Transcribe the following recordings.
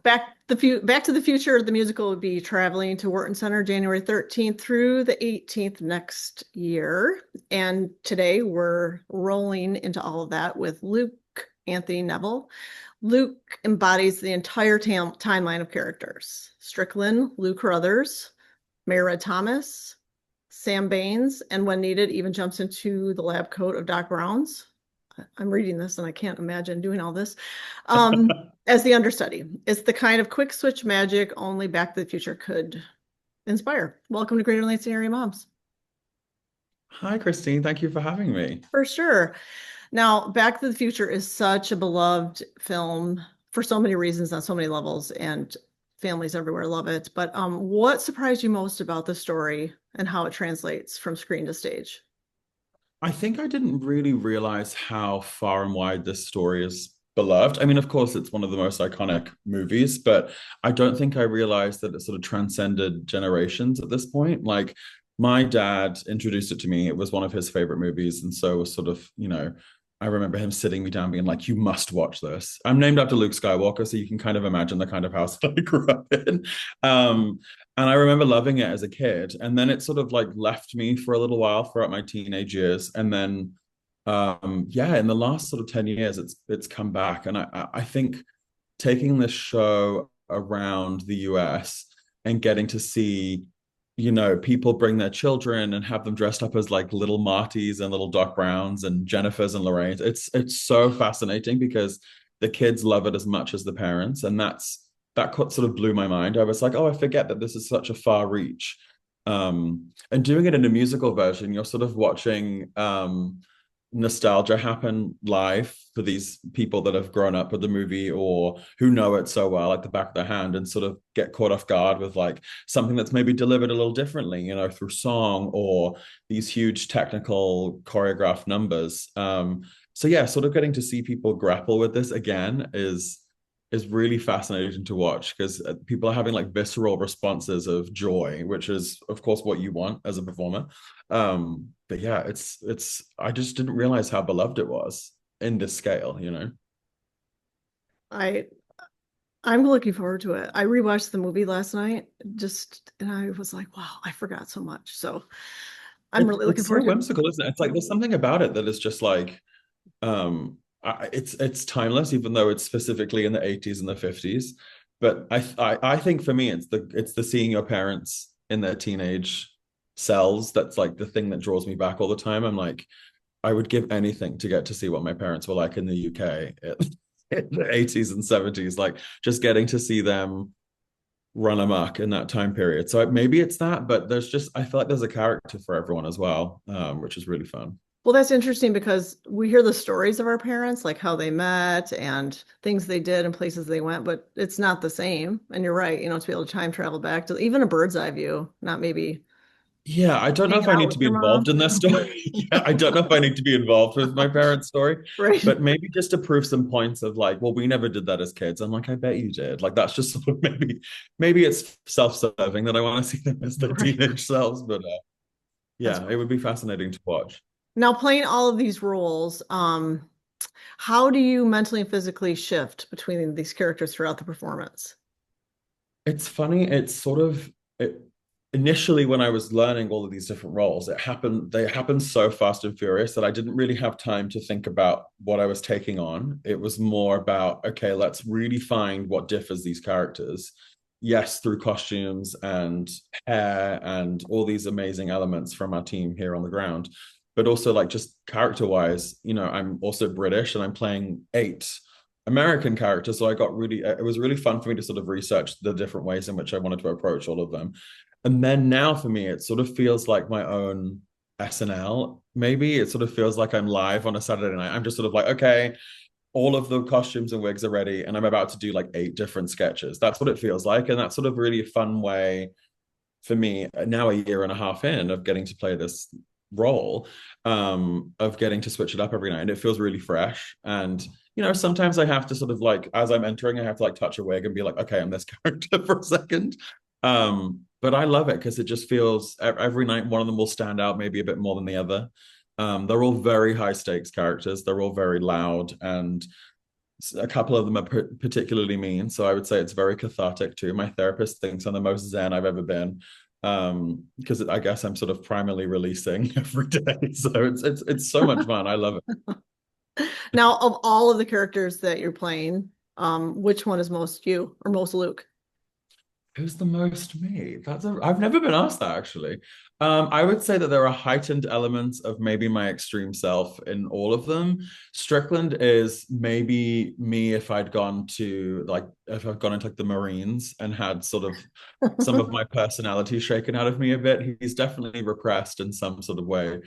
Back to the Future, the musical will be traveling to Wharton Center January 13th through the 18th next year. And today we're rolling into all of that with Luke Antony Neville. Luke embodies the entire timeline of characters. Strickland, Lou Carruthers, Mayor Red Thomas, Sam Baines, and when needed, even jumps into the lab coat of Doc Brown's. I'm reading this and I can't imagine doing all this. As the understudy. It's the kind of quick switch magic only Back to the Future could inspire. Welcome to Greater Lansing Area Moms. Hi, Christine. Thank you for having me. For sure. Now, Back to the Future is such a beloved film for so many reasons on so many levels, and families everywhere love it. But what surprised you most about the story and how it translates from screen to stage? I think I didn't really realize how far and wide this story is beloved. I mean, of course, it's one of the most iconic movies, but I don't think I realized that it sort of transcended generations at this point. Like, my dad introduced it to me. It was one of his favorite movies. And so it was sort of, I remember him sitting me down being like, you must watch this. I'm named after Luke Skywalker, so you can kind of imagine the kind of house that I grew up in. Um, and I remember loving it as a kid. And then it sort of like left me for a little while throughout my teenage years. And then yeah, in the last sort of 10 years, it's come back. And I think taking this show around the US and getting to see people bring their children and have them dressed up as like little Martys and little Doc Browns and Jennifers and Lorraines. It's so fascinating because the kids love it as much as the parents, and that sort of blew my mind. I was like, oh, I forget that this is such a far reach. And doing it in a musical version, you're sort of watching nostalgia happen live for these people that have grown up with the movie or who know it so well like the back of their hand, and sort of get caught off guard with like something that's maybe delivered a little differently, through song or these huge technical choreographed numbers. So yeah, sort of getting to see people grapple with this again is really fascinating to watch, because people are having like visceral responses of joy, which is of course what you want as a performer. But yeah, it's I just didn't realize how beloved it was in this scale. I I'm looking forward to it. I rewatched the movie last night, and I was like, wow, I forgot so much. So I'm really looking It's so forward to it. whimsical, isn't it? It's like there's something about it that is just like it's timeless, even though it's specifically in the 80s and the 50s. But I think for me it's the seeing your parents in their teenage selves that's like the thing that draws me back all the time. I'm like, I would give anything to get to see what my parents were like in the UK in the 80s and 70s, like just getting to see them run amok in that time period. So maybe it's that, but I feel like there's a character for everyone as well, which is really fun. Well, that's interesting because we hear the stories of our parents, like how they met and things they did and places they went, but it's not the same. And you're right, to be able to time travel back to even a bird's eye view, not maybe Yeah, I don't know if hanging I out need with to be your mom. involved in that story. Yeah, I don't know if I need to be involved with my parents' story, Right. but maybe just to prove some points of like, well, we never did that as kids. I'm like, I bet you did. Like, that's just sort of maybe it's self-serving that I want to see them as their Right. teenage selves. But That's yeah, it would be fascinating to watch. now playing all of these roles. How do you mentally and physically shift between these characters throughout the performance? It's funny. It's sort of initially when I was learning all of these different roles, they happened so fast and furious that I didn't really have time to think about what I was taking on. It was more about, okay, let's really find what differs these characters. Yes, through costumes and hair and all these amazing elements from our team here on the ground, but also like just character wise, I'm also British and I'm playing 8 American characters. So it was really fun for me to sort of research the different ways in which I wanted to approach all of them. And then now for me, it sort of feels like my own SNL. Maybe it sort of feels like I'm live on a Saturday night. I'm just sort of like, okay, all of the costumes and wigs are ready, and I'm about to do like 8 different sketches. That's what it feels like. And that's sort of really a fun way for me now, a year and a half in, of getting to play this role, of getting to switch it up every night. And it feels really fresh. And sometimes I have to sort of like, as I'm entering, I have to like touch a wig and be like, okay, I'm this character for a second. But I love it because it just feels every night one of them will stand out maybe a bit more than the other. They're all very high stakes characters. They're all very loud, and A couple of them are particularly mean, so I would say it's very cathartic too. My therapist thinks I'm the most zen I've ever been, because I guess I'm sort of primarily releasing every day. So it's so much fun. I love it. Now, of all of the characters that you're playing, which one is most you or most Luke? Who's the most me? I've never been asked that actually. I would say that there are heightened elements of maybe my extreme self in all of them. Strickland is maybe me if I'd gone into like the Marines and had sort of some of my personality shaken out of me a bit. He's definitely repressed in some sort of way.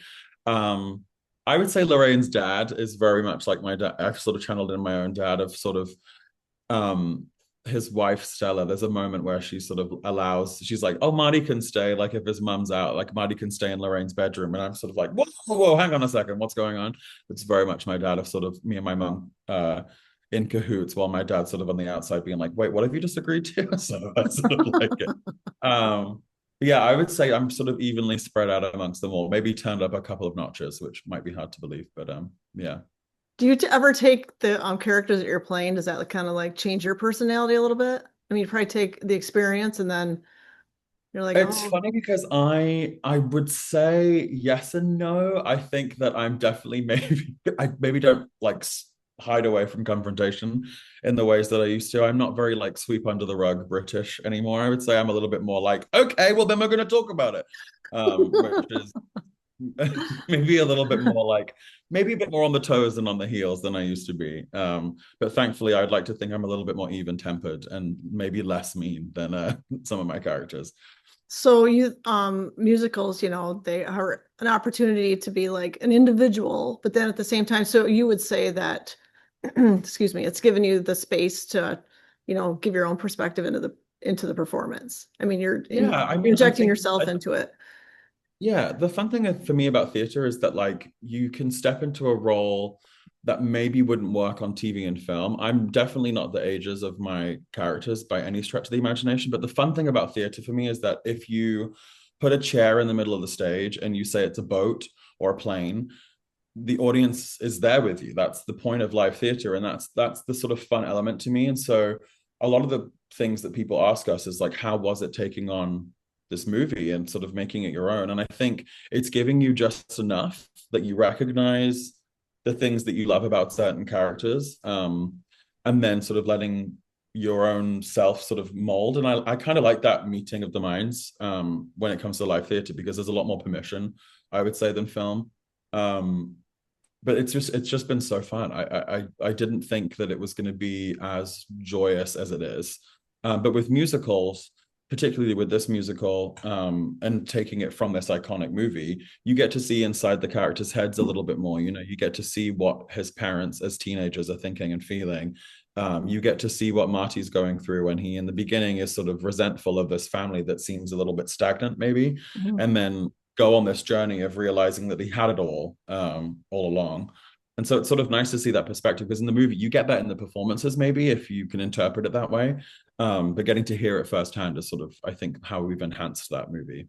Um, I would say Lorraine's dad is very much like my dad. I've sort of channeled in my own dad of sort of um his wife Stella. There's a moment where she sort of she's like, oh, Marty can stay, like if his mum's out, like Marty can stay in Lorraine's bedroom. And I'm sort of like, whoa, hang on a second, what's going on? It's very much my dad of sort of me and my mum in cahoots, while my dad's sort of on the outside being like, wait, what have you just agreed to? So I sort of like it. Yeah, I would say I'm sort of evenly spread out amongst them all, maybe turned up a couple of notches, which might be hard to believe, but yeah. Do you ever take the characters that you're playing? Does that like, kind of like change your personality a little bit? I mean, you probably take the experience and then you're like, It's oh, funny because I would say yes and no. I think that I'm definitely maybe I maybe don't like hide away from confrontation in the ways that I used to. I'm not very like sweep under the rug British anymore. I would say I'm a little bit more like, okay, well then we're going to talk about it. Which is maybe a little bit more like maybe a bit more on the toes and on the heels than I used to be. But thankfully, I'd like to think I'm a little bit more even tempered and maybe less mean than some of my characters. so you musicals, they are an opportunity to be like an individual, but then at the same time, so you would say that, excuse me, it's given you the space to, give your own perspective into the performance. I mean, Yeah, I you're mean, injecting yourself into it. yeah, the fun thing for me about theater is that like you can step into a role that maybe wouldn't work on TV and film. I'm definitely not the ages of my characters by any stretch of the imagination, but the fun thing about theater for me is that if you put a chair in the middle of the stage and you say it's a boat or a plane, the audience is there with you. That's the point of live theater, and that's the sort of fun element to me. And so a lot of the things that people ask us is like, how was it taking on this movie and sort of making it your own? And I think it's giving you just enough that you recognize the things that you love about certain characters, and then sort of letting your own self sort of mold. And I kind of like that meeting of the minds when it comes to live theater, because there's a lot more permission, I would say, than film. Um, but it's just been so fun. I didn't think that it was going to be as joyous as it is. But with musicals, particularly with this musical, and taking it from this iconic movie, you get to see inside the characters' heads a little bit more. You get to see what his parents as teenagers are thinking and feeling. You get to see what Marty's going through when he, in the beginning, is sort of resentful of this family that seems a little bit stagnant, maybe, Mhm. and then go on this journey of realizing that he had it all along. And so it's sort of nice to see that perspective, because in the movie you get that in the performances, maybe if you can interpret it that way. But getting to hear it firsthand is sort of, I think, how we've enhanced that movie.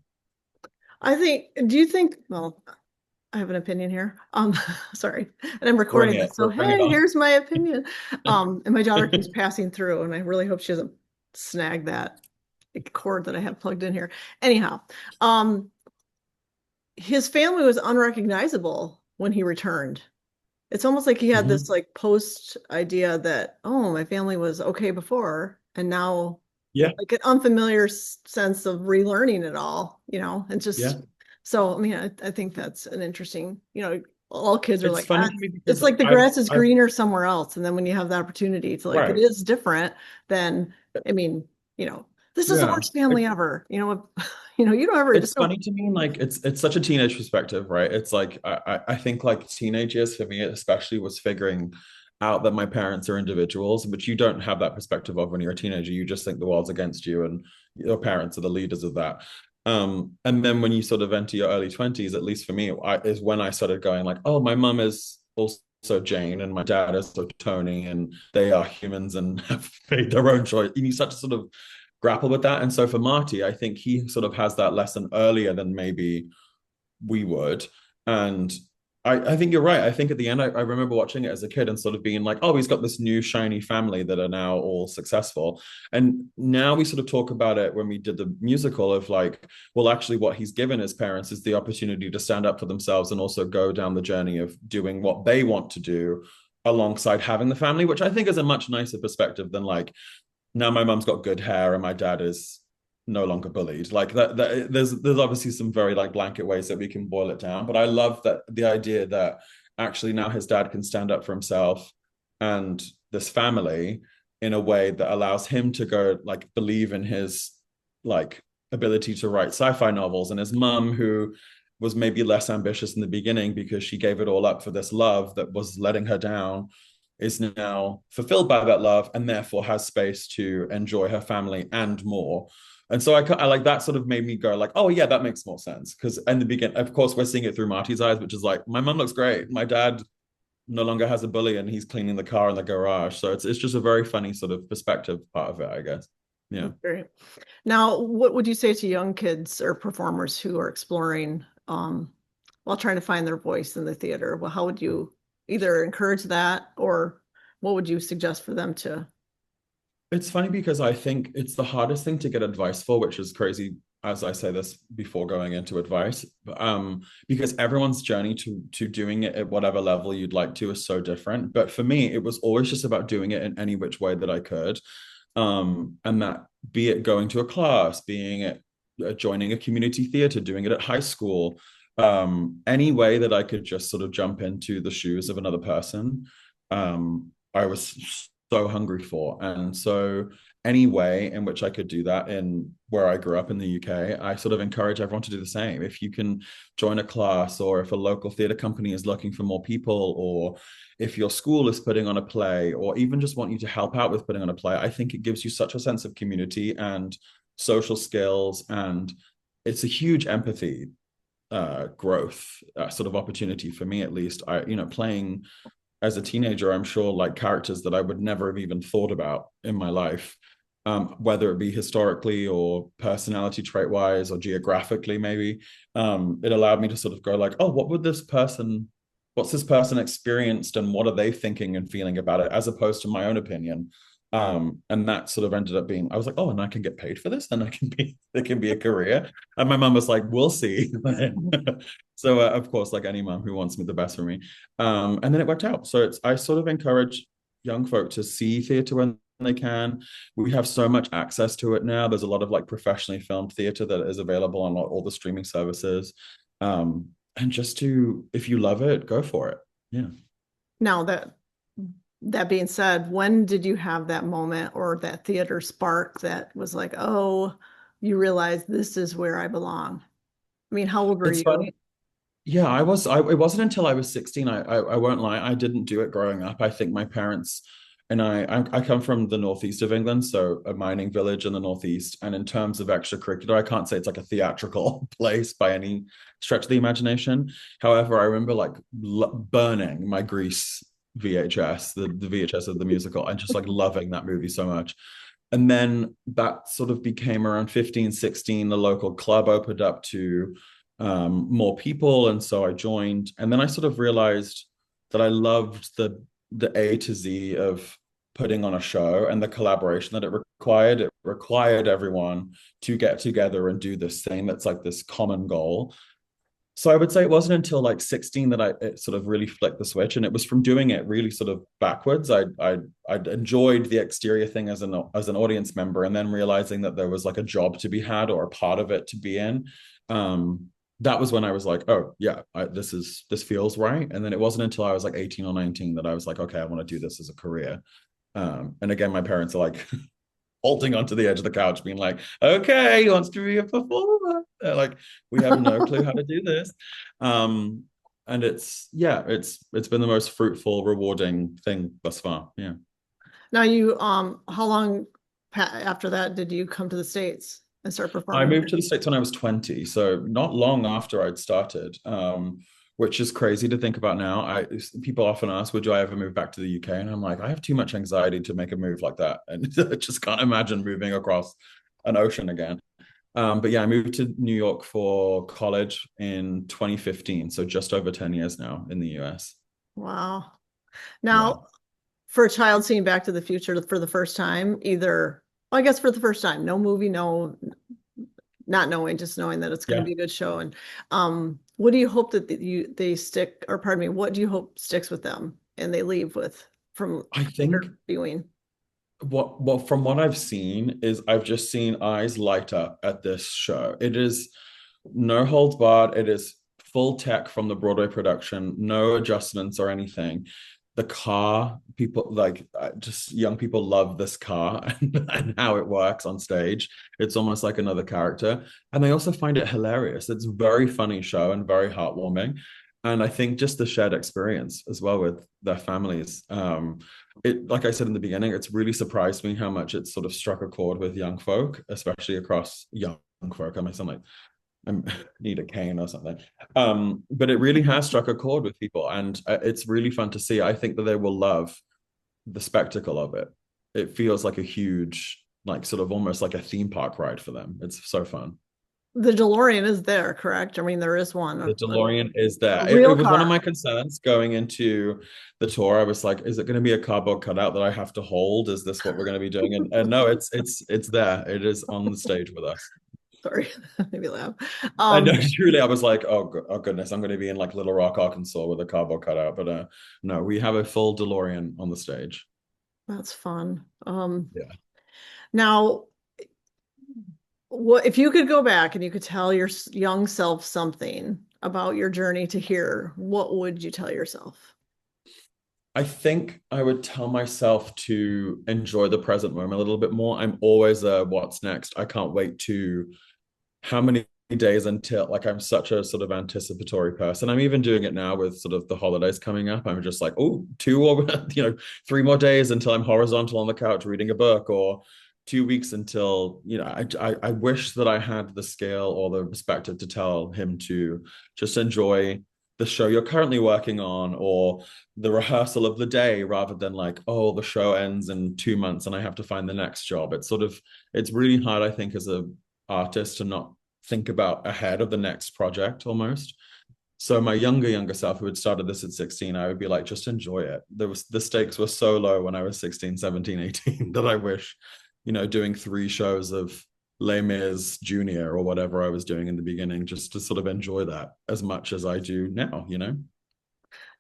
Do you think, well, I have an opinion here. Sorry. And I'm Bring recording it, this. So, bring it hey, on. here's my opinion. And my daughter keeps passing through, and I really hope she doesn't snag that cord that I have plugged in here. Anyhow, um, his family was unrecognizable when he returned. It's almost like he had this Mhm. like post idea that, oh, my family was okay before, and now Yeah, like an unfamiliar sense of relearning it all, and yeah. just so I mean, I think that's an interesting, all kids are It's like, ah, funny to me it's because like the I've, grass is I've, greener somewhere else. And then when you have the opportunity to like, it right. is different, then I mean, this is the Yeah. worst family ever. You don't ever It's just don't. funny to me, like it's such a teenage perspective, right? It's like I think like teenage years for me especially was figuring out that my parents are individuals, which you don't have that perspective of when you're a teenager. You just think the world's against you and your parents are the leaders of that. And then when you sort of enter your early 20s, at least for me, is when I started going like, oh, my mum is also Jane and my dad is also Tony, and they are humans and have made their own choice. And you start to sort of grapple with that. And so for Marty, I think he sort of has that lesson earlier than maybe we would. And I think you're right. I think at the end, I remember watching it as a kid and sort of being like, oh, he's got this new shiny family that are now all successful. And now we sort of talk about it when we did the musical of like, well, actually, what he's given his parents is the opportunity to stand up for themselves and also go down the journey of doing what they want to do alongside having the family, which I think is a much nicer perspective than like, now my mum's got good hair and my dad is no longer bullied. Like that there's obviously some very like blanket ways that we can boil it down, but I love that the idea that actually now his dad can stand up for himself and this family in a way that allows him to go like believe in his like ability to write sci-fi novels, and his mum who was maybe less ambitious in the beginning because she gave it all up for this love that was letting her down, is now fulfilled by that love and therefore has space to enjoy her family and more. And so I like that sort of made me go like, oh yeah, that makes more sense. Because in the beginning, of course, we're seeing it through Marty's eyes, which is like, my mum looks great. My dad no longer has a bully and he's cleaning the car in the garage. So it's just a very funny sort of perspective part of it, I guess. Yeah. Great. Now, what would you say to young kids or performers who are exploring while trying to find their voice in the theater? Well, how would you either encourage that or what would you suggest for them to? It's funny because I think it's the hardest thing to get advice for, which is crazy as I say this before going into advice, because everyone's journey to doing it at whatever level you'd like to is so different. But for me, it was always just about doing it in any which way that I could. And that be it going to a class, being it joining a community theater, doing it at high school, any way that I could just sort of jump into the shoes of another person. I was so hungry for. And so any way in which I could do that in where I grew up in the UK, I sort of encourage everyone to do the same. If you can join a class, or if a local theatre company is looking for more people, or if your school is putting on a play, or even just want you to help out with putting on a play, I think it gives you such a sense of community and social skills. And it's a huge empathy growth sort of opportunity for me, at least. Playing as a teenager, I'm sure like characters that I would never have even thought about in my life, whether it be historically or personality trait wise or geographically, maybe. It allowed me to sort of go like, oh, what's this person experienced and what are they thinking and feeling about it, as opposed to my own opinion. And that sort of ended up being, I was like, oh, and I can get paid for this, then it can be a career. And my mum was like, we'll see. So of course, like any mum who wants me the best for me. And then it worked out. So I sort of encourage young folk to see theatre when they can. We have so much access to it now. There's a lot of like professionally filmed theatre that is available on all the streaming services. And just if you love it, go for it. Yeah. Now that being said, when did you have that moment or that theater spark that was like, oh, you realize this is where I belong? I mean, how old were It's you? funny. Yeah, it wasn't until I was 16. I won't lie. I didn't do it growing up. I think my parents and I come from the northeast of England, so a mining village in the northeast. And in terms of extracurricular, I can't say it's like a theatrical place by any stretch of the imagination. However, I remember like burning my Grease VHS, the VHS of the musical, and just like loving that movie so much. And then that sort of became around 15, 16. The local club opened up to more people. And so I joined. And then I sort of realized that I loved the A to Z of putting on a show and the collaboration that it required. It required everyone to get together and do this thing that's like this common goal. So I would say it wasn't until like 16 that it sort of really flicked the switch, and it was from doing it really sort of backwards. I'd enjoyed the exterior thing as an audience member, and then realizing that there was like a job to be had or a part of it to be in. That was when I was like, oh yeah, this feels right. And then it wasn't until I was like 18 or 19 that I was like, okay, I want to do this as a career. And again, my parents are like holding onto the edge of the couch, being like, okay, he wants to be a performer. They're like, we have no clue how to do this. And it's been the most fruitful, rewarding thing thus far. Yeah. Now how long after that did you come to the States and start I performing moved here? to the States when I was 20, so not long after I'd started, which is crazy to think about now. People often ask, would I ever move back to the UK? And I'm like, I have too much anxiety to make a move like that. And I just can't imagine moving across an ocean again. But yeah, I moved to New York for college in 2015, so just over 10 years now in the US. Wow. Yeah. Now, for a child seeing Back to the Future for the first time, either, well, I guess for the first time, no movie, no, not knowing, just knowing that it's going to Yeah. be a good show. And what do you hope that they stick, or pardon me, what do you hope sticks with them and they leave with from I your think viewing? what from what I've seen is I've just seen eyes light up at this show. It is no holds barred. It is full tech from the Broadway production, no adjustments or anything. The car, people like just young people love this car and how it works on stage. It's almost like another character. And they also find it hilarious. It's a very funny show and very heartwarming. And I think just the shared experience as well with their families. It, like I said in the beginning, it's really surprised me how much it sort of struck a chord with young folk, especially across young folk. I mean, sound like I need a cane or something. But it really has struck a chord with people, and it's really fun to see. I think that they will love the spectacle of it. It feels like a huge, like sort of almost like a theme park ride for them. It's so fun. The DeLorean is there, correct? I mean, there is one, The DeLorean is a there. It real was one of car. my concerns going into the tour. I was like, is it going to be a cardboard cutout that I have to hold? Is this what we're going to be doing? And no, it's there. It is on the stage with us. Sorry, maybe laugh. I know, Um, truly, I was like, oh goodness, I'm going to be in like Little Rock, Arkansas with a cardboard cutout. But no, we have a full DeLorean on the stage. that's fun. Yeah. Now, what if you could go back and you could tell your young self something about your journey to here, what would you tell yourself? I think I would tell myself to enjoy the present moment a little bit more. I'm always a what's next. I can't wait to how many days until like I'm such a sort of anticipatory person. I'm even doing it now with sort of the holidays coming up. I'm just like, oh, two or 3 more days until I'm horizontal on the couch reading a book, or 2 weeks until I wish that I had the scale or the perspective to tell him to just enjoy the show you're currently working on or the rehearsal of the day rather than like, oh, the show ends in 2 months and I have to find the next job. It's really hard, I think, as a artist to not think about ahead of the next project almost. So my younger self who had started this at 16, I would be like, just enjoy it. The stakes were so low when I was 16, 17, 18 that I wish, doing 3 shows of Les Mis Junior or whatever I was doing in the beginning, just to sort of enjoy that as much as I do now.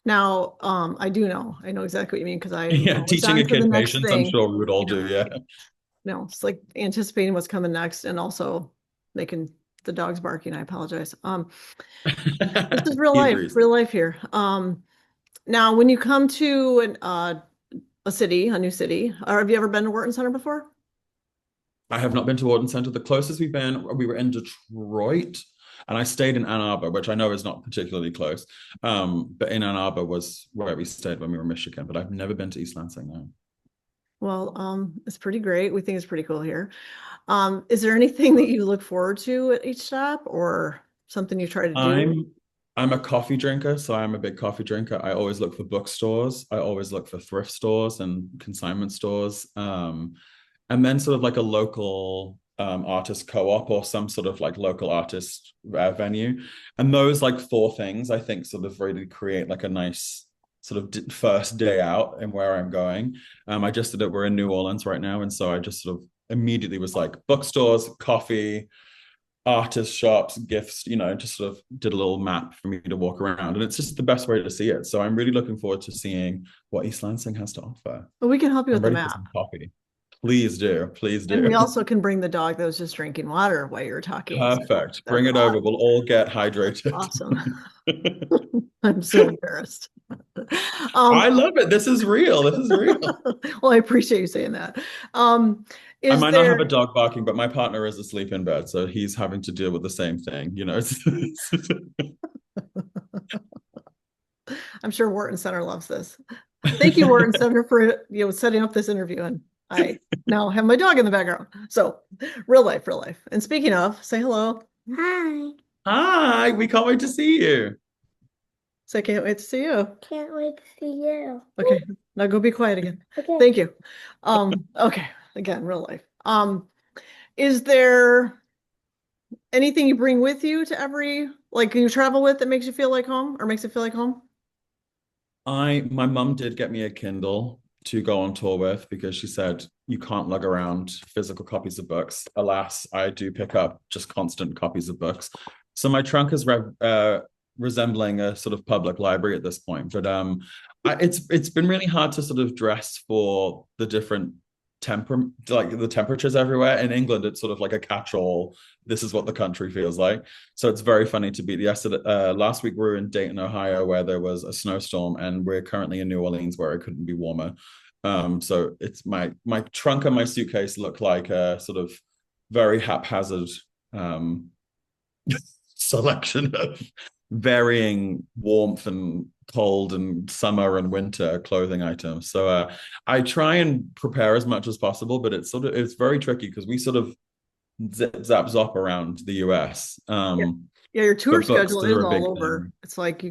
Now, I do know, I know exactly what you mean because I'm Yeah, always teaching on a to the kid next patience, I'm thing. sure we would all Yeah, do, yeah. no, it's like anticipating what's coming next and also making the dogs barking. I apologize. This is He agrees. real life here. Now when you come to a city, a new city, or have you ever been to Wharton Center before? I have not been to Wharton Center. The closest we've been, we were in Detroit, and I stayed in Ann Arbor, which I know is not particularly close. But in Ann Arbor was where we stayed when we were in Michigan. But I've never been to East Lansing now. Well, it's pretty great. We think it's pretty cool here. Is there anything that you look forward to at each stop or something you try to do? I'm I'm a coffee drinker, so I'm a big coffee drinker. I always look for bookstores. I always look for thrift stores and consignment stores. And then sort of like a local artist co-op or some sort of like local artist venue. And those like 4 things I think sort of really create like a nice sort of first day out and where I'm going. I just did it. We're in New Orleans right now, and so I just sort of immediately was like bookstores, coffee, artist shops, gifts, just sort of did a little map for me to walk around. And it's just the best way to see it. So I'm really looking forward to seeing what East Lansing has to offer. Well, we can help you I'm with the ready for map. some coffee. Please do. Please And we do. also can bring the dog that was just drinking water while you were talking. So Perfect. that's Bring it over. We'll all get hydrated. awesome. I'm so embarrassed. I Um, love it. This is real. This is real. well, I appreciate you saying that. Um, I is might not have a there, dog barking, but my partner is asleep in bed, so he's having to deal with the same thing. I'm sure Wharton Center loves this. Thank you, Wharton Center, for setting up this interview. And I now have my dog in the background. So real life, real life. And speaking of, say hello. Hi. Hi, we can't wait to see you. So I can't wait to see you. Can't wait to see you. Okay, now go be quiet again. Okay. Thank you. Okay, again, real life. Is there anything you bring with you to like you travel with that makes you feel like home or makes it feel like home? My mum did get me a Kindle to go on tour with because she said you can't lug around physical copies of books. Alas, I do pick up just constant copies of books. So my trunk is resembling a sort of public library at this point. But it's been really hard to sort of dress for the different like the temperatures everywhere. In England, it's sort of like a catch-all. This is what the country feels like. So it's very funny to be last week we were in Dayton, Ohio, where there was a snowstorm, and we're currently in New Orleans where it couldn't be warmer. So it's my trunk and my suitcase look like a sort of very haphazard um selection of varying warmth and cold and summer and winter clothing items. So I try and prepare as much as possible, but it's very tricky because we sort of zip zap zop around the US. Yeah. Yeah, your tour But books schedule is are a all big over. thing. It's like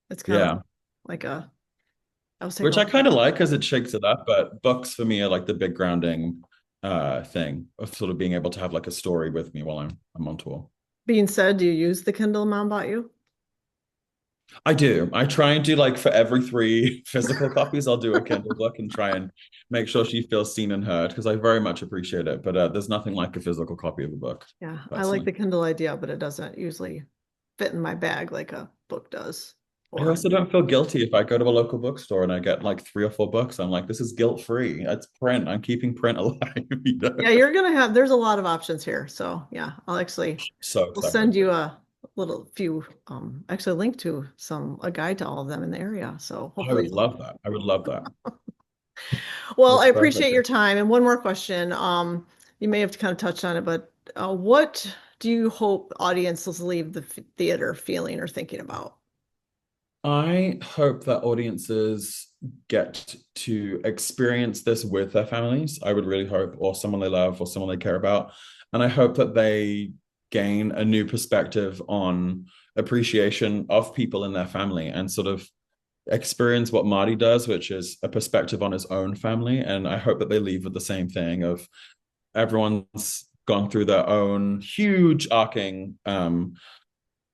it's kind of Yeah. like I was taking Which a I look at kind of like because it shakes it up, but books for me are like the big grounding thing of sort of being able to have like a story with me while I'm on tour. being said, do you use the Kindle mom bought you? I do. I try and do like for every three physical copies, I'll do a Kindle book and try and make sure she feels seen and heard because I very much appreciate it. But there's nothing like a physical copy of a book, Yeah, I like personally. the Kindle idea, but it doesn't usually fit in my bag like a book does. I Or also don't feel guilty if I go to a local bookstore and I get like 3 or 4 books. I'm like, this is guilt-free. It's print. I'm keeping print alive, you know? yeah, there's a lot of options here. So yeah, So we'll send excited. you a little few actually link to a guide to all of them in the area. So I would hopefully love that. I would love that. well, I That's appreciate perfect. your time. And one more question. You may have kind of touched on it, but what do you hope audiences leave the theater feeling or thinking about? I hope that audiences get to experience this with their families. I would really hope, or someone they love, or someone they care about. And I hope that they gain a new perspective on appreciation of people in their family and sort of experience what Marty does, which is a perspective on his own family. And I hope that they leave with the same thing of everyone's gone through their own huge arcing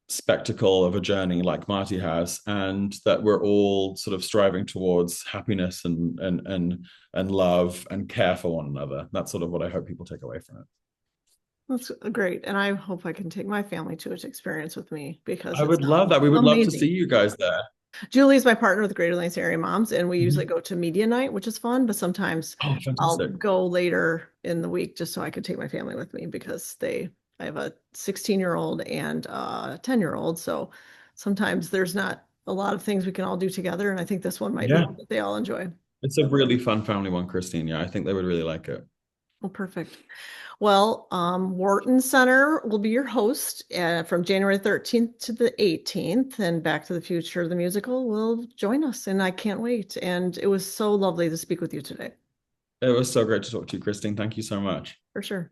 spectacle of a journey like Marty has, and that we're all sort of striving towards happiness and love and care for one another. That's sort of what I hope people take away from it. That's great. And I hope I can take my family to its experience with me because I it would love sounds that. We would love to see amazing. you guys there. Julie's my partner with Greater Lanes Area Moms, and we usually Mhm. go to media night, which is fun, but sometimes Oh, I'll fantastic. go later in the week just so I could take my family with me because I have a 16-year-old and a 10-year-old. So sometimes there's not a lot of things we can all do together. And I think this one might be Yeah, one that they all enjoy. it's a really fun family one, Christine. Yeah, I think they would really like it. Well, perfect. Well, Wharton Center will be your host from January 13th to the 18th, and Back to the Future, the musical, will join us, and I can't wait. And it was so lovely to speak with you today, It was so great to talk to you, Christine. Thank you so much. for sure.